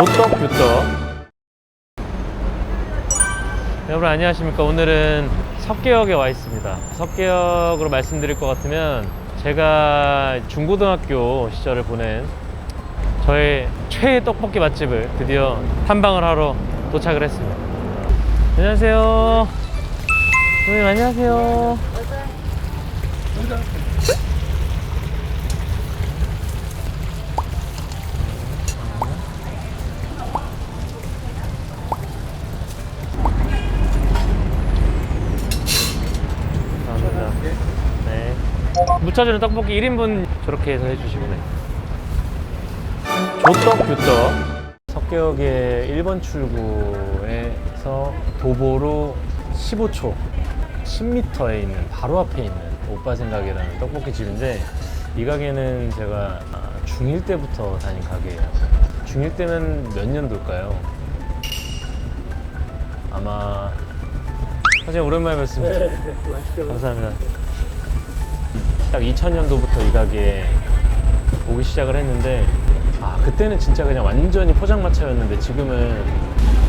조떡규떡. 여러분 안녕하십니까. 오늘은 석계역에 와 있습니다. 석계역으로 말씀드릴 것 같으면 제가 중고등학교 시절을 보낸 저의 최애 떡볶이 맛집을 드디어 탐방을 하러 도착을 했습니다. 안녕하세요. 선생님 안녕하세요. 네. 무쳐주는 떡볶이 1인분 저렇게 해서 해주시고. 조떡규떡. 석계역의 1번 출구에서 도보로 15초 10m에 있는 바로 앞에 있는 오빠 생각이라는 떡볶이 집인데, 이 가게는 제가 중1 때부터 다닌 가게예요. 중1 때는 몇 년도일까요? 아마 선생님 오랜만에 뵙습니다. 감사합니다. 딱 2000년도부터 이 가게에 오기 시작을 했는데, 그때는 진짜 그냥 완전히 포장마차였는데 지금은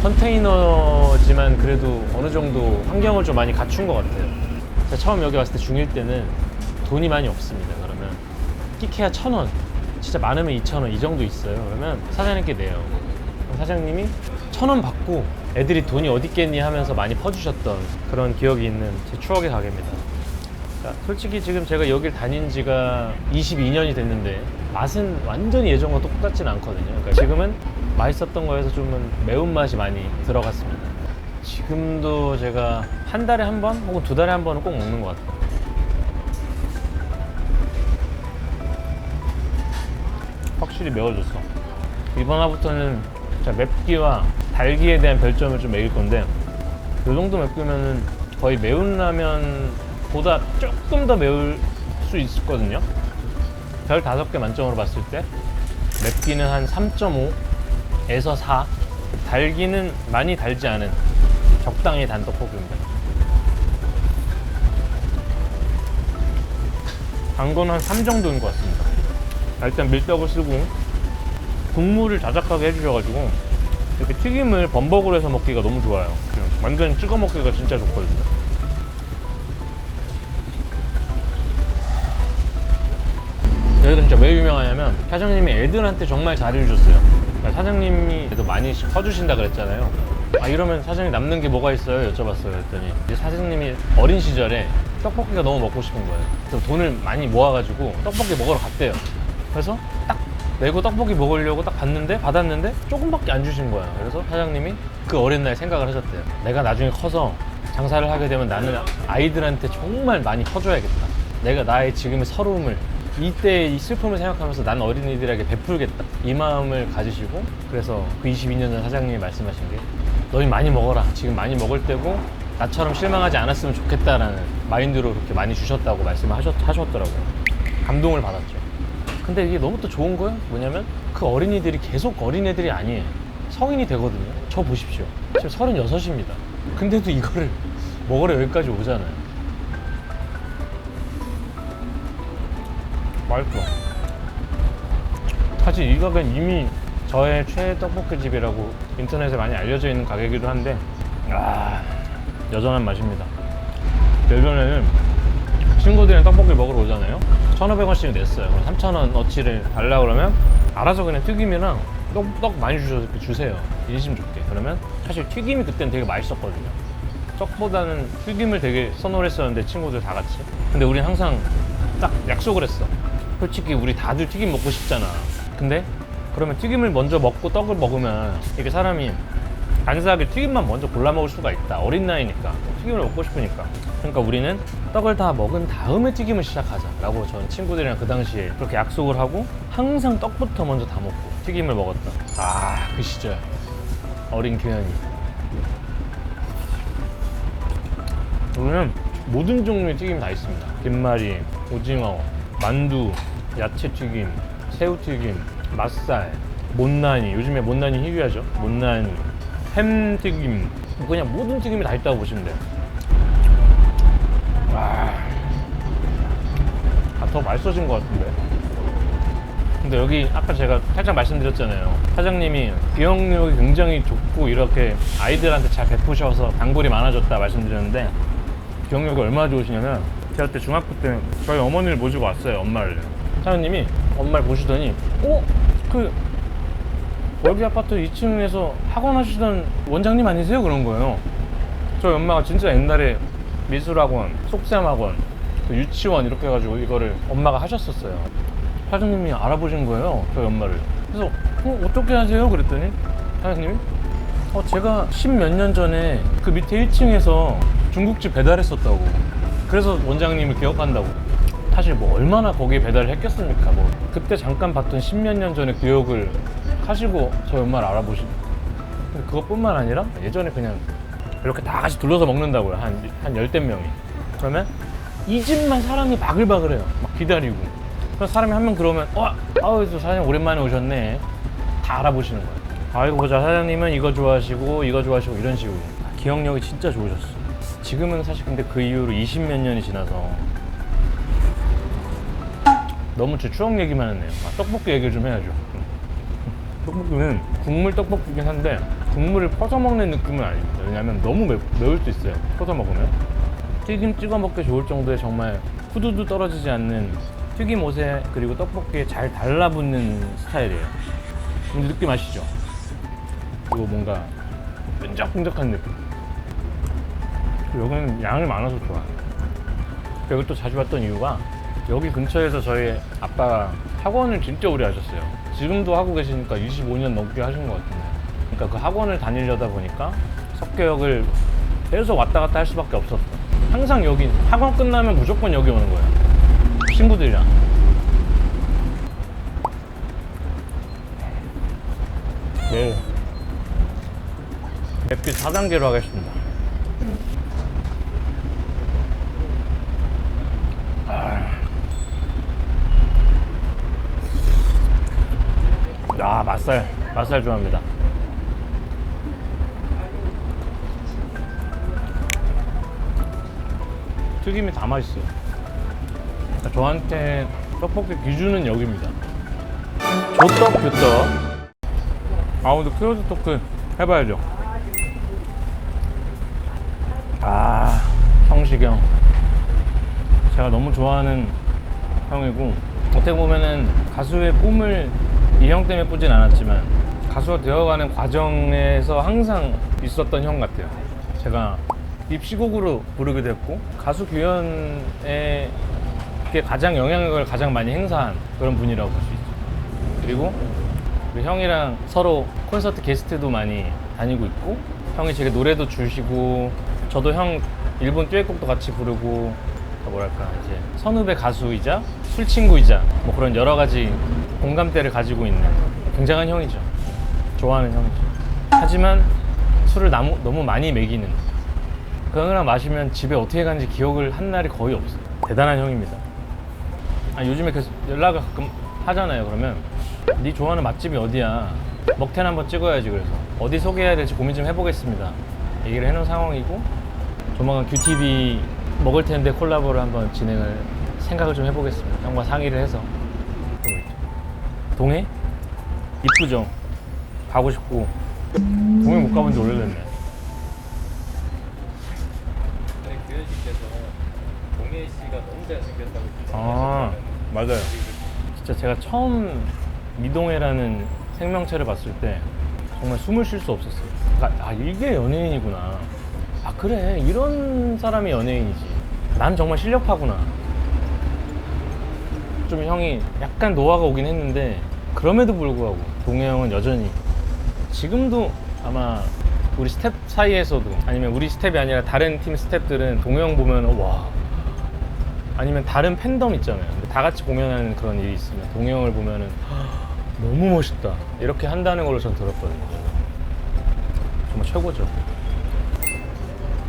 컨테이너지만 그래도 어느 정도 환경을 좀 많이 갖춘 것 같아요. 제가 처음 여기 왔을 때 중1 때는 돈이 많이 없습니다. 그러면 끼케야 1,000원, 진짜 많으면 2,000원 이 정도 있어요. 그러면 사장님께 내요. 사장님이 1,000원 받고 애들이 돈이 어디 있겠니 하면서 많이 퍼주셨던 그런 기억이 있는 제 추억의 가게입니다. 솔직히 지금 제가 여길 다닌 지가 22년이 됐는데 맛은 완전히 예전과 똑같진 않거든요. 그러니까 지금은 맛있었던 거에서 좀 매운맛이 많이 들어갔습니다. 지금도 제가 한 달에 한 번 혹은 두 달에 한 번은 꼭 먹는 것 같아요. 확실히 매워졌어. 이번 화부터는 맵기와 달기에 대한 별점을 좀 매길 건데, 이 정도 맵기면은 거의 매운 라면보다 조금 더 매울 수 있거든요. 별 5개 만점으로 봤을 때 맵기는 한 3.5에서 4, 달기는 많이 달지 않은 적당히 단 떡볶이입니다. 단 건 한 3 정도인 것 같습니다. 일단 밀떡을 쓰고 국물을 자작하게 해주셔가지고 이렇게 튀김을 범벅으로 해서 먹기가 너무 좋아요. 완전 찍어 먹기가 진짜 좋거든요. 여기가 진짜 왜 유명하냐면 사장님이 애들한테 정말 잘해주셨어요. 사장님이 그래도 많이 퍼주신다 그랬잖아요. 이러면 사장님 남는 게 뭐가 있어요? 여쭤봤어요. 그랬더니 이제 사장님이 어린 시절에 떡볶이가 너무 먹고 싶은 거예요. 그래서 돈을 많이 모아가지고 떡볶이 먹으러 갔대요. 그래서 딱 내고 떡볶이 먹으려고 딱 받았는데 조금밖에 안 주신 거예요. 그래서 사장님이 그 어린 나이에 생각을 하셨대요. 내가 나중에 커서 장사를 하게 되면 나는 아이들한테 정말 많이 퍼줘야겠다. 내가 나의 지금의 서러움을, 이때 이 슬픔을 생각하면서 난 어린이들에게 베풀겠다, 이 마음을 가지시고, 그래서 그 22년 전 사장님이 말씀하신 게 너희 많이 먹어라, 지금 많이 먹을 때고 나처럼 실망하지 않았으면 좋겠다라는 마인드로 그렇게 많이 주셨다고 말씀을 하셨더라고요. 감동을 받았죠. 근데 이게 너무 또 좋은 거예요. 뭐냐면 그 어린이들이 계속 어린애들이 아니에요. 성인이 되거든요. 저 보십시오. 지금 36입니다. 근데도 이거를 먹으러 여기까지 오잖아요. 맛있어. 사실 이 가게는 이미 저의 최애 떡볶이 집이라고 인터넷에 많이 알려져 있는 가게이기도 한데, 여전한 맛입니다. 예전에는 친구들이랑 떡볶이 먹으러 오잖아요. 1,500원씩 냈어요. 그럼 3,000원어치를 달라고 그러면 알아서 그냥 튀김이랑 떡 많이 주세요. 인심 좋게. 그러면 사실 튀김이 그때는 되게 맛있었거든요. 떡보다는 튀김을 되게 선호를 했었는데, 친구들 다 같이. 근데 우린 항상 딱 약속을 했어. 솔직히 우리 다들 튀김 먹고 싶잖아. 근데 그러면 튀김을 먼저 먹고 떡을 먹으면 이게 사람이 간사하게 튀김만 먼저 골라 먹을 수가 있다. 어린 나이니까 튀김을 먹고 싶으니까. 그러니까 우리는 떡을 다 먹은 다음에 튀김을 시작하자 라고 저는 친구들이랑 그 당시에 그렇게 약속을 하고 항상 떡부터 먼저 다 먹고 튀김을 먹었던 그 시절 어린 교양이. 우리는 모든 종류의 튀김이 다 있습니다. 김말이, 오징어, 만두, 야채튀김, 새우튀김, 맛살, 못난이, 요즘에 못난이 희귀하죠. 못난이, 햄튀김, 그냥 모든 튀김이 다 있다고 보시면 돼요. 더 맛있어진 것 같은데. 근데 여기 아까 제가 살짝 말씀드렸잖아요. 사장님이 기억력이 굉장히 좋고 이렇게 아이들한테 잘 베푸셔서 단골이 많아졌다 말씀드렸는데, 기억력이 얼마나 좋으시냐면 제가 그때 중학교 때 저희 어머니를 모시고 왔어요. 엄마를. 사장님이 엄마를 보시더니 그 월기 아파트 2층에서 학원 하시던 원장님 아니세요? 그런 거예요. 저희 엄마가 진짜 옛날에 미술학원, 속셈학원, 유치원 이렇게 해가지고 이거를 엄마가 하셨었어요. 사장님이 알아보신 거예요, 저희 엄마를. 그래서 어떻게 하세요? 그랬더니 사장님이 제가 10몇 년 전에 그 밑에 1층에서 중국집 배달했었다고. 그래서 원장님을 기억한다고. 사실 뭐 얼마나 거기에 배달을 했겠습니까. 뭐 그때 잠깐 봤던 10몇 년 전의 기억을 하시고 저희 엄마를 알아보시고. 근데 그것뿐만 아니라 예전에 그냥 이렇게 다 같이 둘러서 먹는다고요. 한 열댓 명이. 그러면 이 집만 사람이 바글바글해요. 막 기다리고. 그래서 사람이 한 명 들어오면 아우 사장님 오랜만에 오셨네. 다 알아보시는 거예요. 아이고 보자, 사장님은 이거 좋아하시고 이거 좋아하시고 이런 식으로. 기억력이 진짜 좋으셨어. 지금은 사실 근데 그 이후로 20몇 년이 지나서 너무 제 추억 얘기만 했네요. 떡볶이 얘기를 좀 해야죠. 떡볶이는 국물 떡볶이긴 한데 국물을 퍼서 먹는 느낌은 아닙니다. 왜냐하면 너무 매울 수 있어요. 퍼서 먹으면. 튀김 찍어 먹기 좋을 정도의 정말 후두두 떨어지지 않는 튀김 옷에 그리고 떡볶이에 잘 달라붙는 스타일이에요. 근데 느낌 아시죠? 그리고 뭔가 끈적끈적한 느낌. 여기는 양이 많아서 좋아. 여기 또 자주 왔던 이유가 여기 근처에서 저희 아빠가 학원을 진짜 오래 하셨어요. 지금도 하고 계시니까 25년 넘게 하신 것 같은데. 그러니까 그 학원을 다니려다 보니까 석계역을 계속 왔다 갔다 할 수밖에 없었어. 항상 여기 학원 끝나면 무조건 여기 오는 거예요. 친구들이랑. 네. 맵기 4단계로 하겠습니다. 맛살 좋아합니다. 튀김이 다 맛있어요. 저한테 떡볶이 기준은 여기입니다. 조떡 규떡. 근데 크로즈 토크 해봐야죠. 성시경 제가 너무 좋아하는 형이고, 어떻게 보면은 가수의 꿈을 이 형 때문에 꾸진 않았지만 가수가 되어가는 과정에서 항상 있었던 형 같아요. 제가 입시곡으로 부르게 됐고 가수 규현에 가장 영향력을 가장 많이 행사한 그런 분이라고 볼 수 있죠. 그리고 우리 형이랑 서로 콘서트 게스트도 많이 다니고 있고, 형이 제게 노래도 주시고 저도 형 일본 듀엣곡도 같이 부르고, 뭐랄까 이제 선후배 가수이자 술친구이자 뭐 그런 여러 가지 공감대를 가지고 있는 굉장한 형이죠. 좋아하는 형이죠. 하지만 술을 너무 많이 먹이는, 그 형이랑 마시면 집에 어떻게 가는지 기억을 한 날이 거의 없어요. 대단한 형입니다. 요즘에 계속 연락을 가끔 하잖아요. 그러면 네 좋아하는 맛집이 어디야? 먹텐 한번 찍어야지. 그래서 어디 소개해야 될지 고민 좀 해보겠습니다. 얘기를 해놓은 상황이고, 조만간 큐티비 먹을 텐데 콜라보를 한번 진행을 생각을 좀 해보겠습니다. 형과 상의를 해서. 동해? 이쁘죠? 가고 싶고. 동해 못 가본 지 오래됐네. 규현 씨께서 동해 씨가 너무 잘생겼다고. 맞아요. 진짜 제가 처음 미동해라는 생명체를 봤을 때 정말 숨을 쉴 수 없었어요. 그러니까 이게 연예인이구나. 그래, 이런 사람이 연예인이지. 난 정말 실력파구나. 좀 형이 약간 노화가 오긴 했는데 그럼에도 불구하고 동해 형은 여전히 지금도 아마 우리 스텝 사이에서도, 아니면 우리 스텝이 아니라 다른 팀 스텝들은 동해 형 보면 와, 아니면 다른 팬덤 있잖아요. 다 같이 공연하는 그런 일이 있으면 동해 형을 보면은 너무 멋있다 이렇게 한다는 걸로 전 들었거든요. 정말 최고죠.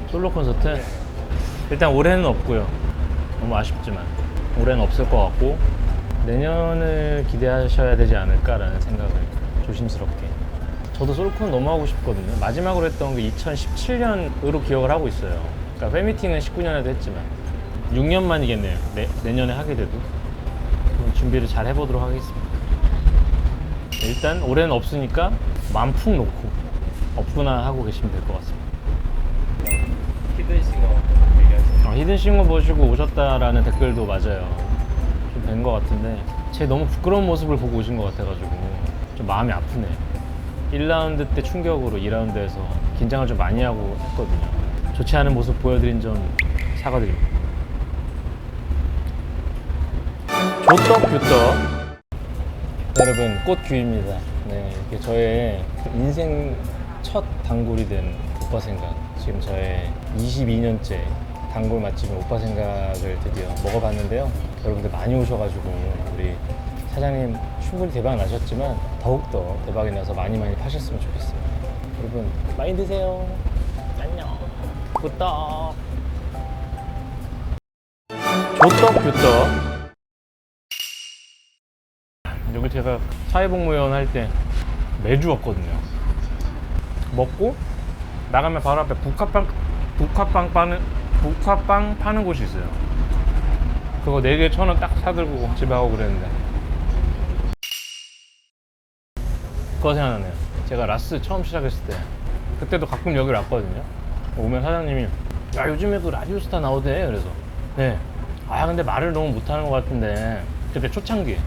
솔로 콘서트 일단 올해는 없고요. 너무 아쉽지만 올해는 없을 것 같고, 내년을 기대하셔야 되지 않을까라는 생각을 조심스럽게. 저도 솔로콘 너무 하고 싶거든요. 마지막으로 했던 게 2017년으로 기억을 하고 있어요. 그러니까 팬미팅은 19년에도 했지만 6년 만이겠네요. 내년에 하게 돼도. 준비를 잘 해보도록 하겠습니다. 일단 올해는 없으니까 마음 푹 놓고 없구나 하고 계시면 될 것 같습니다. 히든싱어 얘기하시죠. 히든싱어 보시고 오셨다라는 댓글도 맞아요. 좀 된 것 같은데 제 너무 부끄러운 모습을 보고 오신 것 같아가지고 좀 마음이 아프네. 1라운드 때 충격으로 2라운드에서 긴장을 좀 많이 하고 했거든요. 좋지 않은 모습 보여드린 점 사과드립니다. 조떡규떡. 여러분, 꽃규입니다. 네, 이게 저의 인생 첫 단골이 된 오빠 생각. 지금 저의 22년째 단골 맛집인 오빠 생각을 드디어 먹어봤는데요. 여러분들 많이 오셔가지고 우리 사장님 충분히 대박 나셨지만 더욱더 대박이 나서 많이 파셨으면 좋겠습니다. 여러분 많이 드세요. 안녕. 굿떡. 조떡규떡. 여기 제가 사회복무원 할 때 매주 왔거든요. 먹고 나가면 바로 앞에 북화빵 파는 곳이 있어요. 그거 4개 1,000원 딱 사들고 집에 가고 그랬는데 그거 생각나네요. 제가 라스 처음 시작했을 때 그때도 가끔 여기 왔거든요. 오면 사장님이 야 요즘에 그 라디오스타 나오대. 그래서 네. 아 근데 말을 너무 못하는 것 같은데 그때 초창기에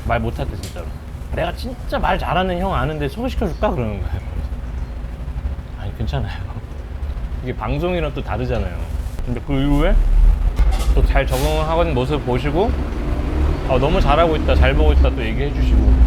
말 못할 때 진짜로 내가 진짜 말 잘하는 형 아는데 소개시켜줄까? 그러는 거예요. 아니 괜찮아요. 이게 방송이랑 또 다르잖아요. 근데 그 이후에 또 잘 적응하는 모습 보시고 너무 잘하고 있다 잘 보고 있다 또 얘기해 주시고